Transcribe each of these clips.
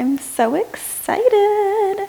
I'm so excited.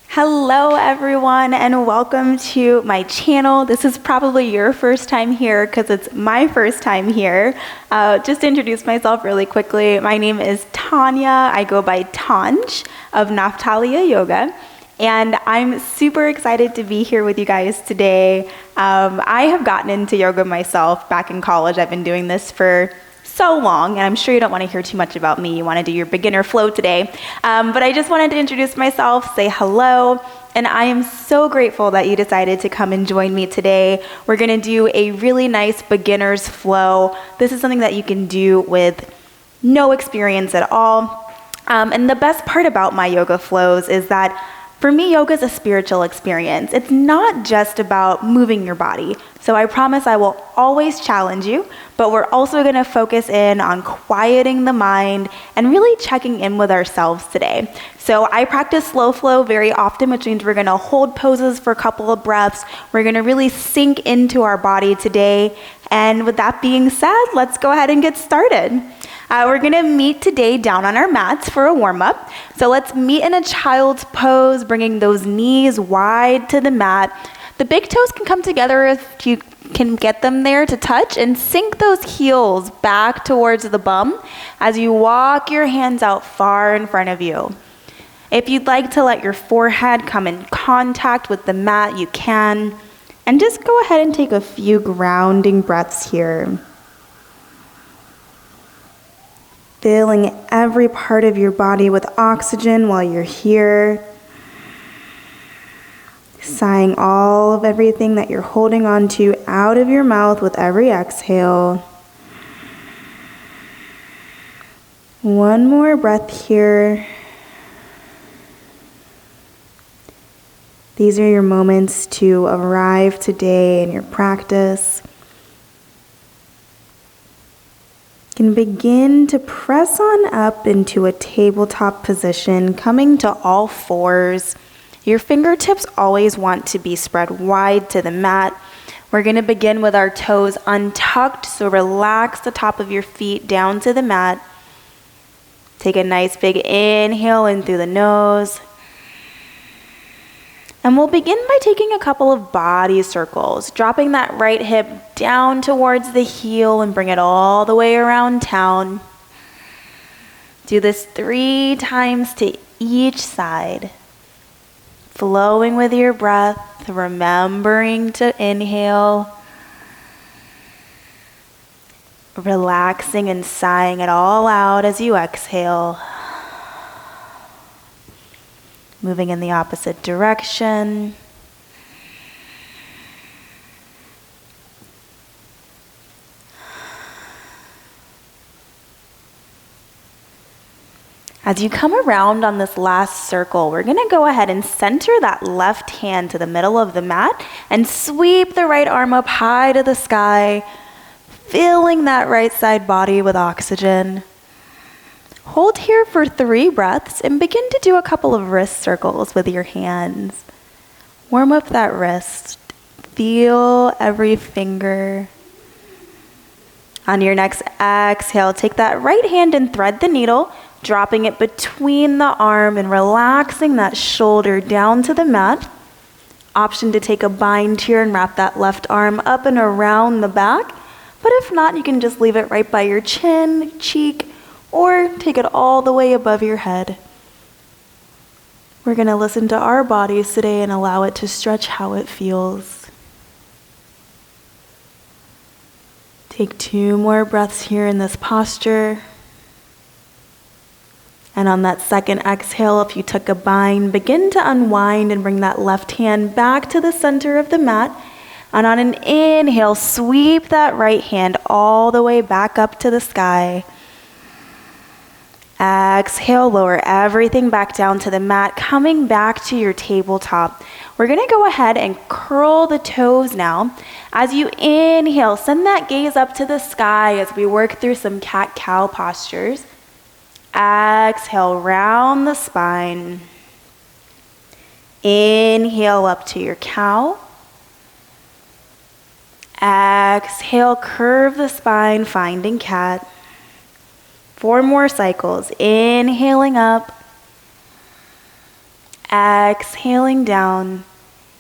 Hello everyone and welcome to my channel. This is probably your first time here because it's my first time here. Just to introduce myself really quickly, my name is Tanya. I go by Tonj of Naphtalia Yoga. And I'm super excited to be here with you guys today. I have gotten into yoga myself back in college. I've been doing this for so long, and I'm sure you don't want to hear too much about me. You want to do your beginner flow today. But I just wanted to introduce myself, say hello, and I am so grateful that you decided to come and join me today. We're going to do a really nice beginner's flow. This is something that you can do with no experience at all. And the best part about my yoga flows is that for me, yoga is a spiritual experience. It's not just about moving your body. So I promise I will always challenge you, but we're also going to focus in on quieting the mind and really checking in with ourselves today. So I practice slow flow very often, which means we're going to hold poses for a couple of breaths. We're going to really sink into our body today. And with that being said, let's go ahead and get started. We're going to meet today down on our mats for a warm-up. So let's meet in a child's pose, bringing those knees wide to the mat. The big toes can come together if you can get them there to touch, and sink those heels back towards the bum as you walk your hands out far in front of you. If you'd like to let your forehead come in contact with the mat, you can. And just go ahead and take a few grounding breaths here. Filling every part of your body with oxygen while you're here. Sighing all of everything that you're holding on to out of your mouth with every exhale. One more breath here. These are your moments to arrive today in your practice. You can begin to press on up into a tabletop position, coming to all fours. Your fingertips always want to be spread wide to the mat. We're going to begin with our toes untucked, so relax the top of your feet down to the mat. Take a nice big inhale in through the nose. And we'll begin by taking a couple of body circles, dropping that right hip down towards the heel and bring it all the way around town. Do this 3 times to each side. Flowing with your breath, remembering to inhale. Relaxing and sighing it all out as you exhale. Moving in the opposite direction. As you come around on this last circle, we're going to go ahead and center that left hand to the middle of the mat and sweep the right arm up high to the sky, filling that right side body with oxygen. Hold here for 3 breaths and begin to do a couple of wrist circles with your hands. Warm up that wrist. Feel every finger. On your next exhale, take that right hand and thread the needle, dropping it between the arm and relaxing that shoulder down to the mat. Option to take a bind here and wrap that left arm up and around the back. But if not, you can just leave it right by your chin, cheek, or take it all the way above your head. We're going to listen to our bodies today and allow it to stretch how it feels. Take 2 more breaths here in this posture. And on that second exhale, if you took a bind, begin to unwind and bring that left hand back to the center of the mat. And on an inhale, sweep that right hand all the way back up to the sky. Exhale, lower everything back down to the mat, coming back to your tabletop. We're going to go ahead and curl the toes now. As you inhale, send that gaze up to the sky as we work through some cat-cow postures. Exhale, round the spine. Inhale up to your cow. Exhale, curve the spine, finding cat. 4 more cycles. Inhaling up. Exhaling down.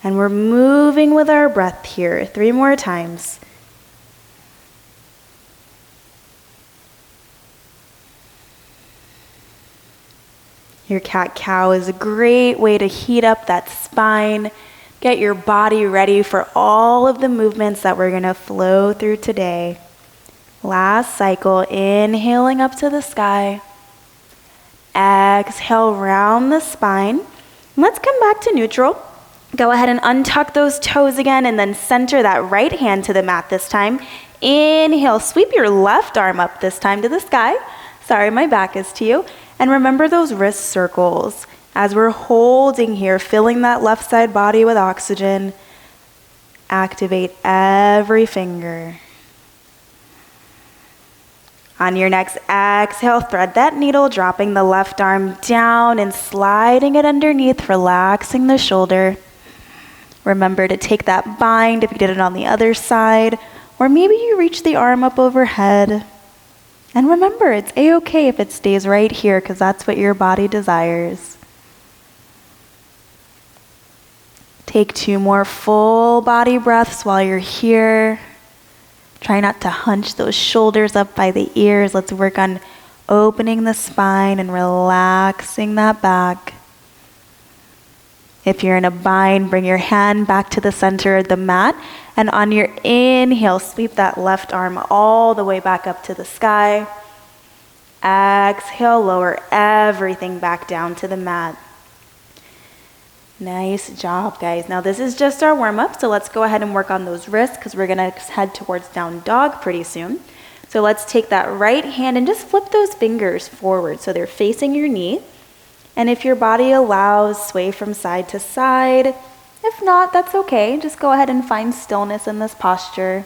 And we're moving with our breath here. 3 more times. Your cat-cow is a great way to heat up that spine. Get your body ready for all of the movements that we're going to flow through today. Last cycle, inhaling up to the sky. Exhale, round the spine. Let's come back to neutral. Go ahead and untuck those toes again and then center that right hand to the mat this time. Inhale, sweep your left arm up this time to the sky. Sorry, my back is to you. And remember those wrist circles. As we're holding here, filling that left side body with oxygen, activate every finger. On your next exhale, thread that needle, dropping the left arm down and sliding it underneath, relaxing the shoulder. Remember to take that bind if you did it on the other side, or maybe you reach the arm up overhead. And remember, it's a-okay if it stays right here because that's what your body desires. Take 2 more full body breaths while you're here. Try not to hunch those shoulders up by the ears. Let's work on opening the spine and relaxing that back. If you're in a bind, bring your hand back to the center of the mat. And on your inhale, sweep that left arm all the way back up to the sky. Exhale, lower everything back down to the mat. Nice job, guys. Now this is just our warm-up, so let's go ahead and work on those wrists because we're gonna head towards down dog pretty soon. So let's take that right hand and just flip those fingers forward so they're facing your knee. And if your body allows, sway from side to side. If not, that's okay. Just go ahead and find stillness in this posture.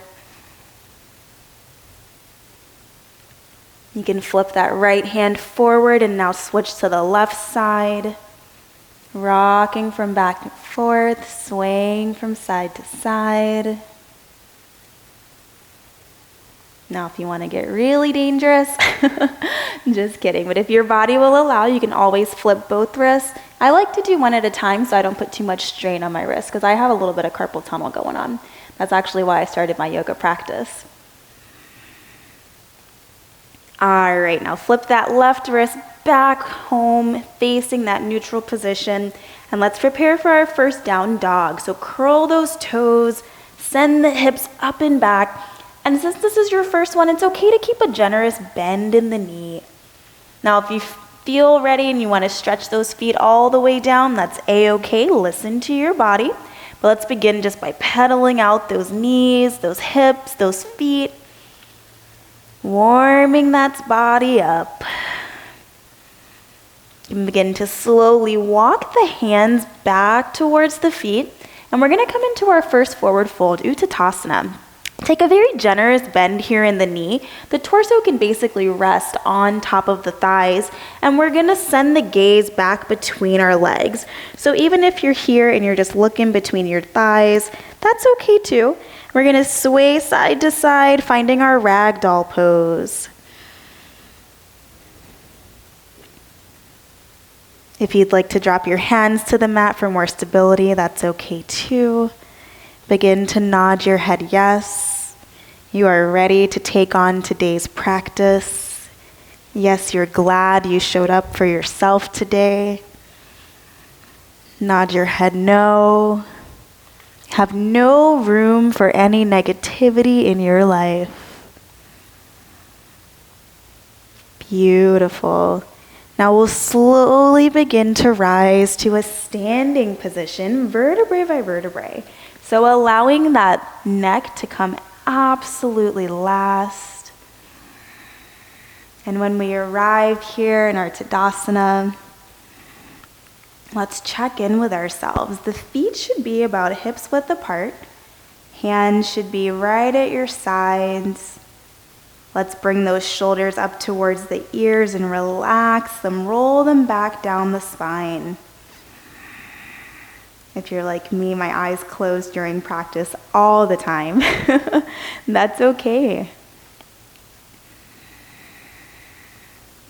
You can flip that right hand forward and now switch to the left side. Rocking from back and forth, swaying from side to side. Now, if you want to get really dangerous, just kidding. But if your body will allow, you can always flip both wrists. I like to do one at a time so I don't put too much strain on my wrist because I have a little bit of carpal tunnel going on. That's actually why I started my yoga practice. All right, now flip that left wrist back home, facing that neutral position. And let's prepare for our first down dog. So curl those toes, send the hips up and back. And since this is your first one, it's okay to keep a generous bend in the knee. Now, if you feel ready and you want to stretch those feet all the way down, that's a-okay. Listen to your body. But let's begin just by pedaling out those knees, those hips, those feet. Warming that body up. You can begin to slowly walk the hands back towards the feet. And we're going to come into our first forward fold, Uttanasana. Take a very generous bend here in the knee. The torso can basically rest on top of the thighs, and we're gonna send the gaze back between our legs. So even if you're here and you're just looking between your thighs, that's okay too. We're gonna sway side to side, finding our ragdoll pose. If you'd like to drop your hands to the mat for more stability, that's okay too. Begin to nod your head yes. You are ready to take on today's practice. Yes, you're glad you showed up for yourself today. Nod your head no. Have no room for any negativity in your life. Beautiful. Now we'll slowly begin to rise to a standing position, vertebrae by vertebrae. So allowing that neck to come absolutely last. And when we arrive here in our Tadasana, let's check in with ourselves. The feet should be about hips width apart. Hands should be right at your sides. Let's bring those shoulders up towards the ears and relax them. Roll them back down the spine. If you're like me, my eyes close during practice all the time. That's okay.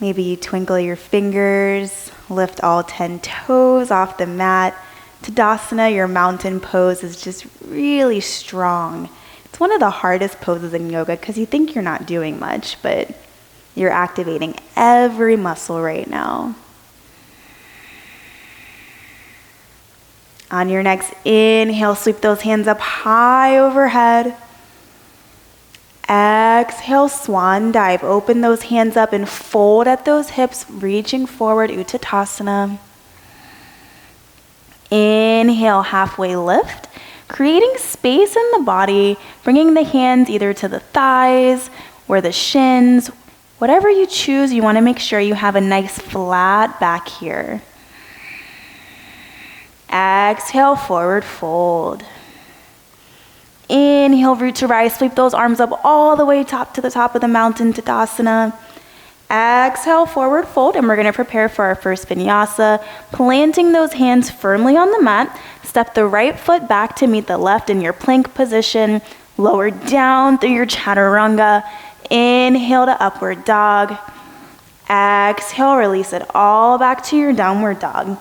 Maybe you twinkle your fingers, lift all 10 toes off the mat. Tadasana, your mountain pose, is just really strong. It's one of the hardest poses in yoga because you think you're not doing much, but you're activating every muscle right now. On your next inhale, sweep those hands up high overhead. Exhale, swan dive. Open those hands up and fold at those hips, reaching forward, Uttanasana. Inhale, halfway lift, creating space in the body, bringing the hands either to the thighs or the shins. Whatever you choose, you want to make sure you have a nice flat back here. Exhale, forward fold. Inhale, root to rise. Sweep those arms up all the way to the top of the mountain, Tadasana. Exhale, forward fold, and we're going to prepare for our first Vinyasa. Planting those hands firmly on the mat. Step the right foot back to meet the left in your plank position. Lower down through your chaturanga. Inhale to upward dog. Exhale, release it all back to your downward dog.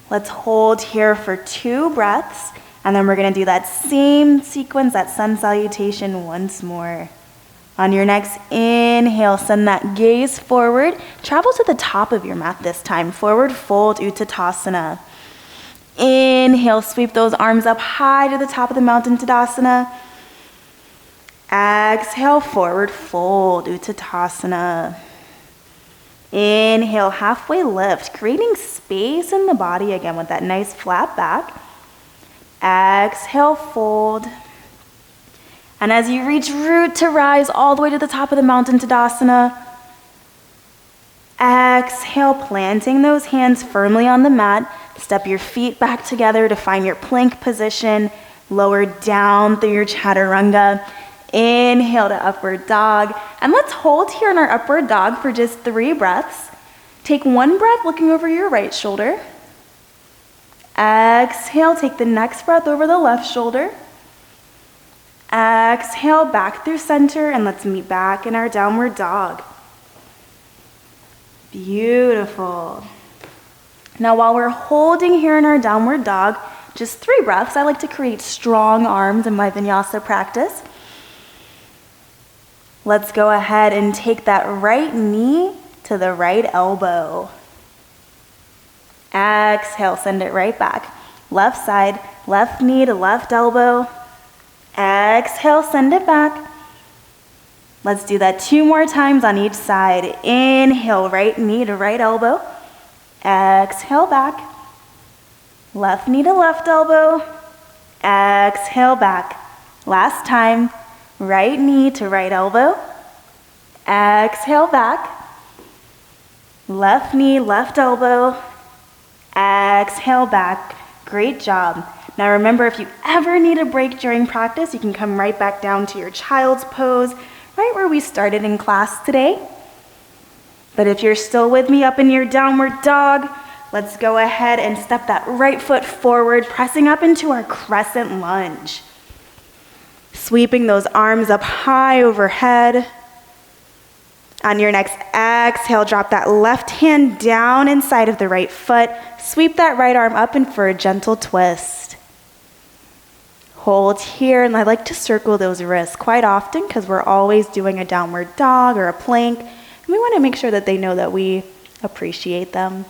Let's hold here for 2 breaths, and then we're going to do that same sequence, that sun salutation once more. On your next inhale, send that gaze forward. Travel to the top of your mat this time. Forward fold, Uttanasana. Inhale, sweep those arms up high to the top of the mountain, Tadasana. Exhale, forward fold, Uttanasana. Inhale, halfway lift, creating space in the body again with that nice flat back. Exhale, fold. And as you reach root to rise all the way to the top of the mountain, Tadasana, exhale, planting those hands firmly on the mat. Step your feet back together to find your plank position. Lower down through your chaturanga. Inhale to upward dog. And let's hold here in our upward dog for just 3 breaths. Take 1 breath looking over your right shoulder. Exhale, take the next breath over the left shoulder. Exhale, back through center, and let's meet back in our downward dog. Beautiful. Now while we're holding here in our downward dog, just 3 breaths. I like to create strong arms in my Vinyasa practice. Let's go ahead and take that right knee to the right elbow. Exhale, send it right back. Left side, left knee to left elbow. Exhale, send it back. Let's do that 2 more times on each side. Inhale, right knee to right elbow. Exhale, back. Left knee to left elbow. Exhale, back. Last time. Right knee to right elbow. Exhale, back. Left knee, left elbow. Exhale, back. Great job. Now remember, if you ever need a break during practice, you can come right back down to your child's pose, right where we started in class today. But if you're still with me up in your downward dog, let's go ahead and step that right foot forward, pressing up into our crescent lunge. Sweeping those arms up high overhead. On your next exhale, drop that left hand down inside of the right foot. Sweep that right arm up and for a gentle twist. Hold here, and I like to circle those wrists quite often because we're always doing a downward dog or a plank. And we want to make sure that they know that we appreciate them.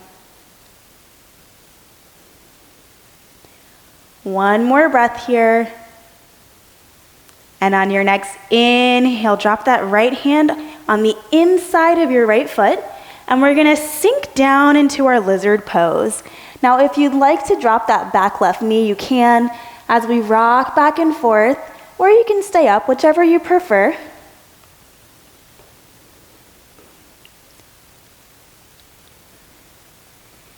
One more breath here. And on your next inhale, drop that right hand on the inside of your right foot, and we're gonna sink down into our lizard pose. Now, if you'd like to drop that back left knee, you can as we rock back and forth, or you can stay up, whichever you prefer.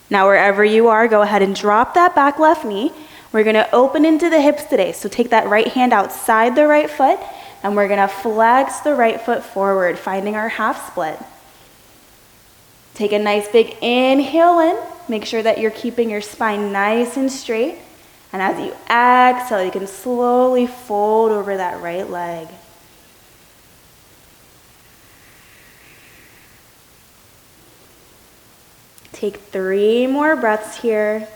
Now, wherever you are, go ahead and drop that back left knee. We're gonna open into the hips today. So take that right hand outside the right foot, and we're gonna flex the right foot forward, finding our half split. Take a nice big inhale in, Make sure that you're keeping your spine nice and straight. And as you exhale, you can slowly fold over that right leg. Take 3 more breaths here.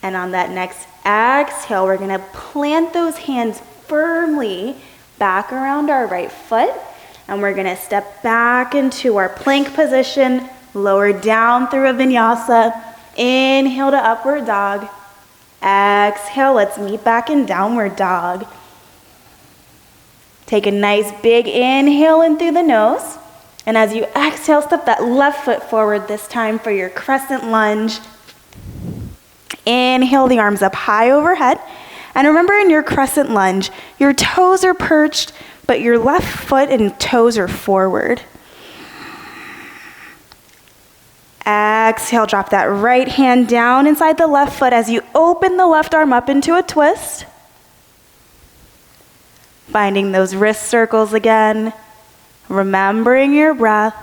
And on that next exhale, we're going to plant those hands firmly back around our right foot. And we're going to step back into our plank position, lower down through a vinyasa. Inhale to upward dog. Exhale, let's meet back in downward dog. Take a nice big inhale in through the nose. And as you exhale, step that left foot forward this time for your crescent lunge. Inhale the arms up high overhead. And remember, in your crescent lunge, your toes are perched, but your left foot and toes are forward. Exhale, drop that right hand down inside the left foot as you open the left arm up into a twist. Finding those wrist circles again. Remembering your breath.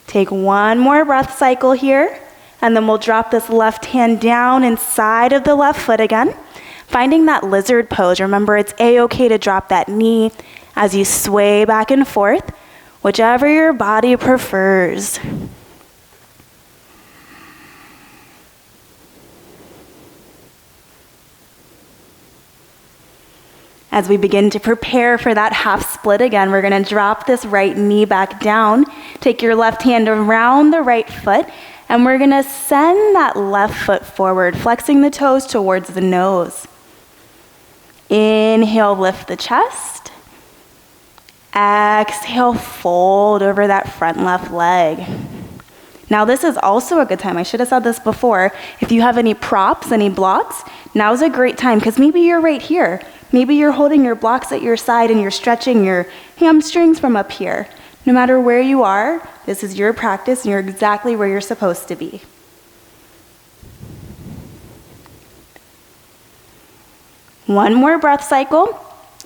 Take one more breath cycle here, and then we'll drop this left hand down inside of the left foot again. Finding that lizard pose. Remember, it's a-okay to drop that knee as you sway back and forth, whichever your body prefers. As we begin to prepare for that half split again, we're going to drop this right knee back down. Take your left hand around the right foot, and we're going to send that left foot forward, flexing the toes towards the nose. Inhale, lift the chest. Exhale, fold over that front left leg. Now this is also a good time. I should have said this before. If you have any props, any blocks, now's a great time because maybe you're right here. Maybe you're holding your blocks at your side and you're stretching your hamstrings from up here. No matter where you are, this is your practice and you're exactly where you're supposed to be. One more breath cycle.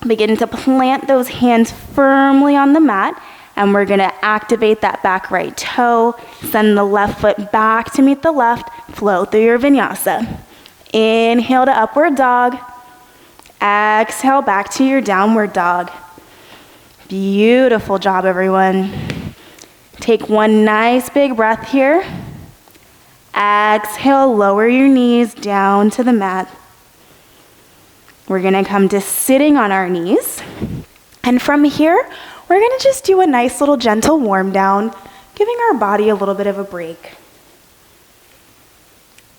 Begin to plant those hands firmly on the mat, and we're going to activate that back right toe. Send the left foot back to meet the left. Flow through your vinyasa. Inhale to upward dog. Exhale back to your downward dog. Beautiful job, everyone. Take one nice big breath here. Exhale, lower your knees down to the mat. We're going to come to sitting on our knees. And from here, we're going to just do a nice little gentle warm down, giving our body a little bit of a break.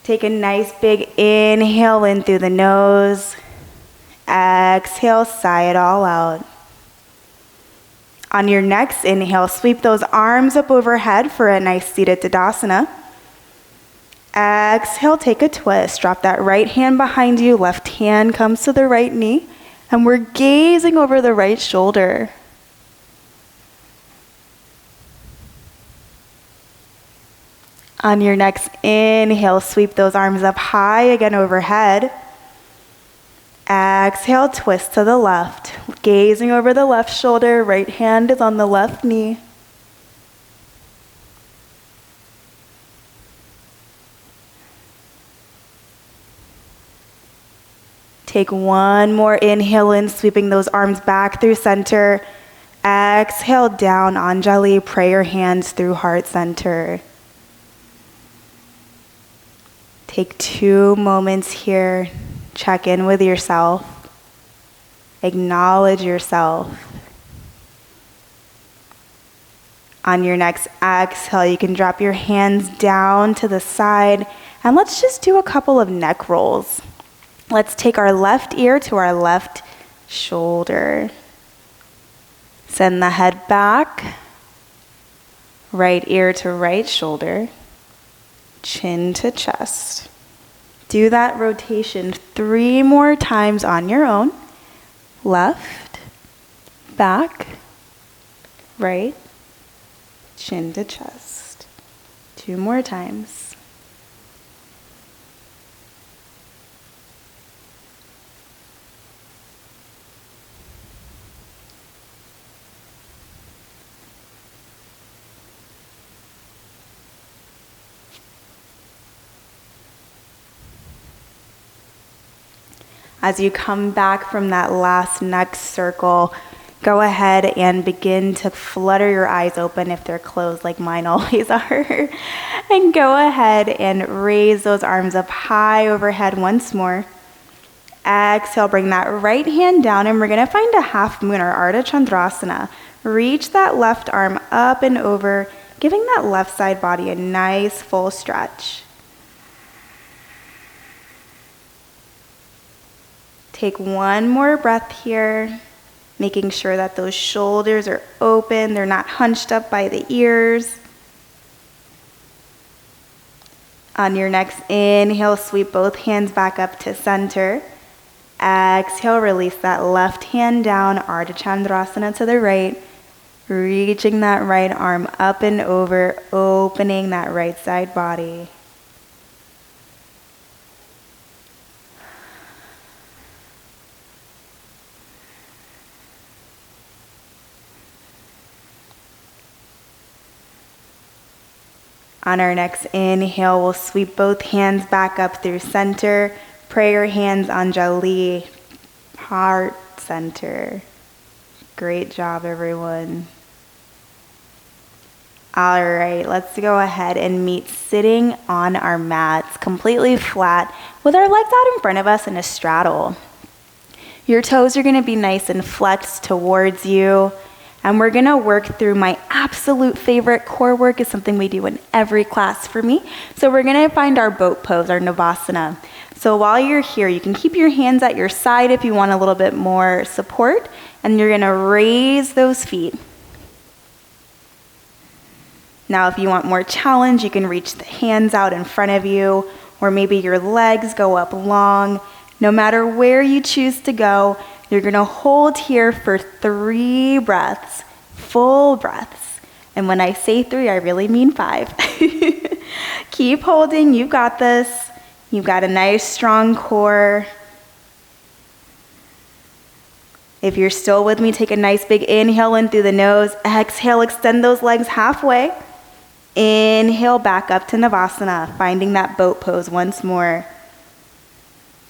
Take a nice big inhale in through the nose. Exhale, sigh it all out. On your next inhale, sweep those arms up overhead for a nice seated Tadasana. Exhale, take a twist. Drop that right hand behind you. Left hand comes to the right knee. And we're gazing over the right shoulder. On your next inhale, sweep those arms up high again overhead. Exhale, twist to the left. Gazing over the left shoulder. Right hand is on the left knee. Take one more inhale in, sweeping those arms back through center. Exhale down, Anjali, pray your hands through heart center. Take 2 moments here, check in with yourself. Acknowledge yourself. On your next exhale, you can drop your hands down to the side, and let's just do a couple of neck rolls. Let's take our left ear to our left shoulder. Send the head back. Right ear to right shoulder. Chin to chest. Do that rotation 3 more times on your own. Left, back, right, chin to chest. 2 more times. As you come back from that last neck circle, go ahead and begin to flutter your eyes open if they're closed like mine always are. And go ahead and raise those arms up high overhead once more. Exhale, bring that right hand down, and we're going to find a half moon or Ardha Chandrasana. Reach that left arm up and over, giving that left side body a nice full stretch. Take one more breath here, making sure that those shoulders are open, they're not hunched up by the ears. On your next inhale, sweep both hands back up to center. Exhale, release that left hand down, Ardha Chandrasana to the right, reaching that right arm up and over, opening that right side body. On our next inhale, we'll sweep both hands back up through center. Pray your hands Anjali, heart center. Great job, everyone. All right, let's go ahead and meet sitting on our mats, completely flat, with our legs out in front of us in a straddle. Your toes are going to be nice and flexed towards you. And we're going to work through my absolute favorite core work. Is something we do in every class for me. So we're going to find our boat pose, our Navasana. So while you're here, you can keep your hands at your side if you want a little bit more support. And you're going to raise those feet. Now, if you want more challenge, you can reach the hands out in front of you, or maybe your legs go up long. No matter where you choose to go, you're going to hold here for 3 breaths, full breaths. And when I say 3, I really mean 5. Keep holding. You've got this. You've got a nice, strong core. If you're still with me, take a nice big inhale in through the nose. Exhale, extend those legs halfway. Inhale back up to Navasana, finding that boat pose once more.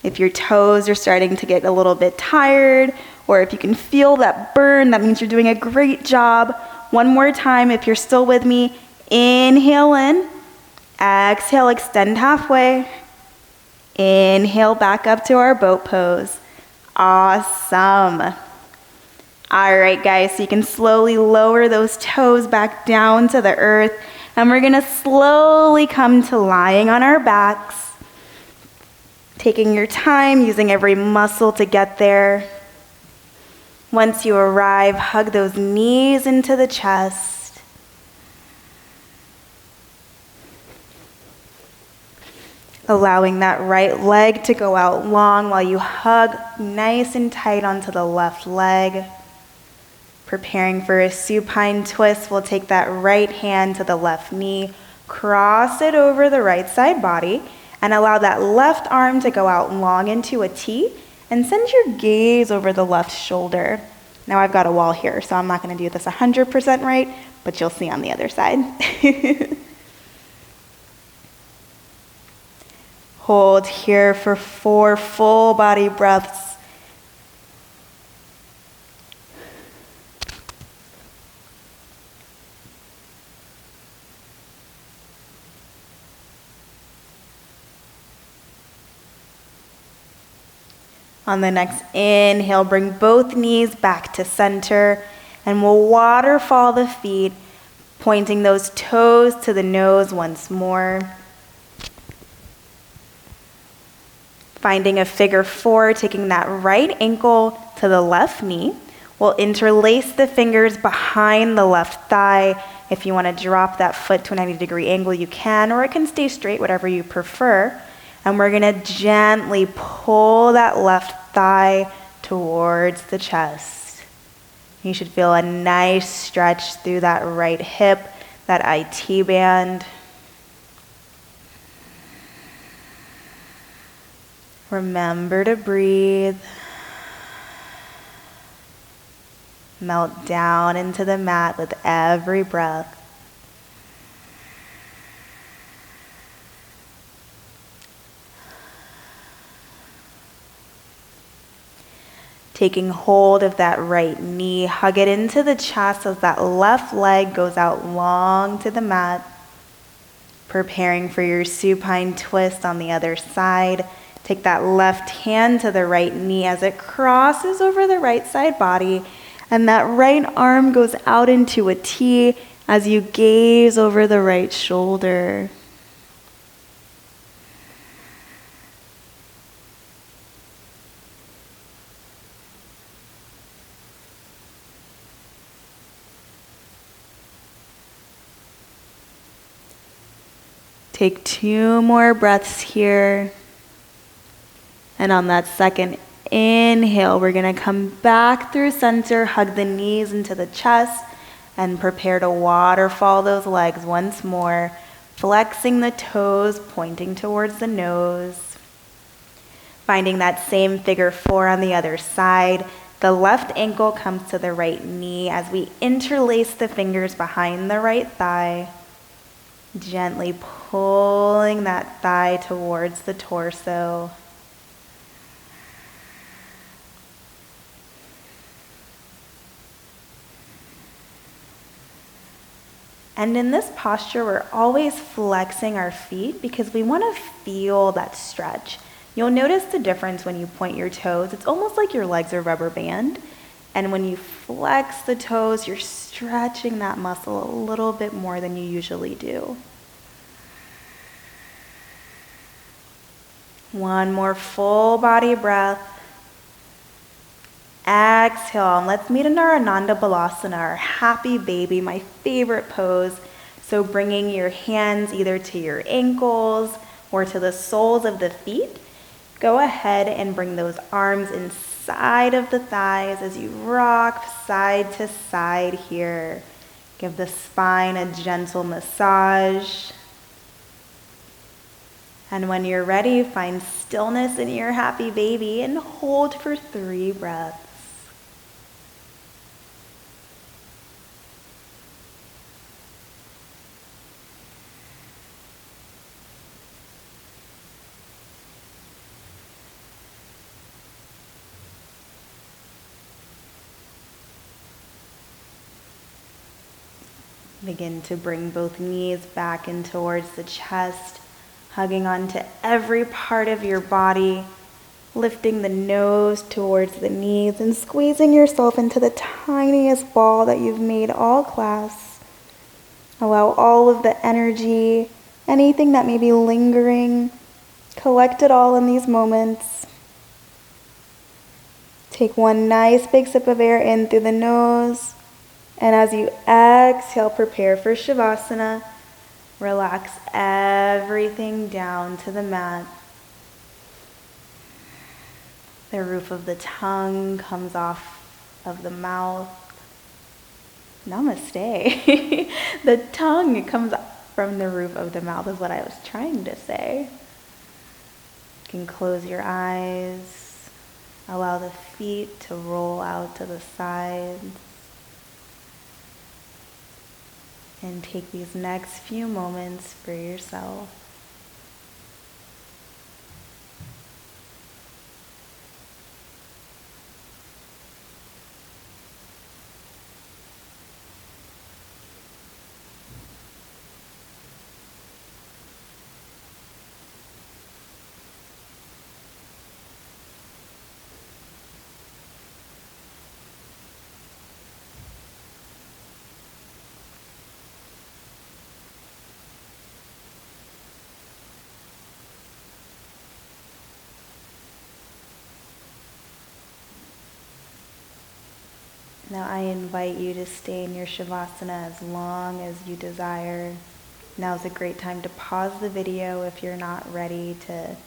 If your toes are starting to get a little bit tired, or if you can feel that burn, that means you're doing a great job. One more time, if you're still with me, inhale in, exhale, extend halfway. Inhale back up to our boat pose. Awesome. All right, guys, so you can slowly lower those toes back down to the earth, and we're gonna slowly come to lying on our backs. Taking your time, using every muscle to get there. Once you arrive, hug those knees into the chest. Allowing that right leg to go out long while you hug nice and tight onto the left leg. Preparing for a supine twist, we'll take that right hand to the left knee, cross it over the right side body, and allow that left arm to go out long into a T, and send your gaze over the left shoulder. Now I've got a wall here, so I'm not going to do this 100% right, but you'll see on the other side. Hold here for 4 full body breaths. On the next inhale, bring both knees back to center, and we'll waterfall the feet, pointing those toes to the nose once more. Finding a figure 4, taking that right ankle to the left knee. We'll interlace the fingers behind the left thigh. If you want to drop that foot to a 90-degree angle, you can, or it can stay straight, whatever you prefer. And we're going to gently pull that left thigh towards the chest. You should feel a nice stretch through that right hip, that IT band. Remember to breathe. Melt down into the mat with every breath. Taking hold of that right knee, hug it into the chest as that left leg goes out long to the mat. Preparing for your supine twist on the other side. Take that left hand to the right knee as it crosses over the right side body, and that right arm goes out into a T as you gaze over the right shoulder. Take 2 more breaths here. And on that second inhale, we're going to come back through center, hug the knees into the chest, and prepare to waterfall those legs once more, flexing the toes, pointing towards the nose. Finding that same figure 4 on the other side. The left ankle comes to the right knee as we interlace the fingers behind the right thigh. Gently pulling that thigh towards the torso. And in this posture, we're always flexing our feet because we want to feel that stretch. You'll notice the difference when you point your toes. It's almost like your legs are rubber band. And when you flex the toes, you're stretching that muscle a little bit more than you usually do. One more full body breath. Exhale, and let's meet in our Ananda Balasana, our happy baby, my favorite pose. So bringing your hands either to your ankles or to the soles of the feet. Go ahead and bring those arms inside of the thighs as you rock side to side here. Give the spine a gentle massage. And when you're ready, find stillness in your happy baby and hold for 3 breaths. Begin to bring both knees back in towards the chest, hugging onto every part of your body, lifting the nose towards the knees and squeezing yourself into the tiniest ball that you've made all class. Allow all of the energy, anything that may be lingering, collect it all in these moments. Take one nice big sip of air in through the nose. And as you exhale, prepare for Shavasana. Relax everything down to the mat. The roof of the tongue comes off of the mouth. Namaste. The tongue comes from the roof of the mouth is what I was trying to say. You can close your eyes. Allow the feet to roll out to the sides. And take these next few moments for yourself. Now I invite you to stay in your Shavasana as long as you desire. Now's a great time to pause the video if you're not ready to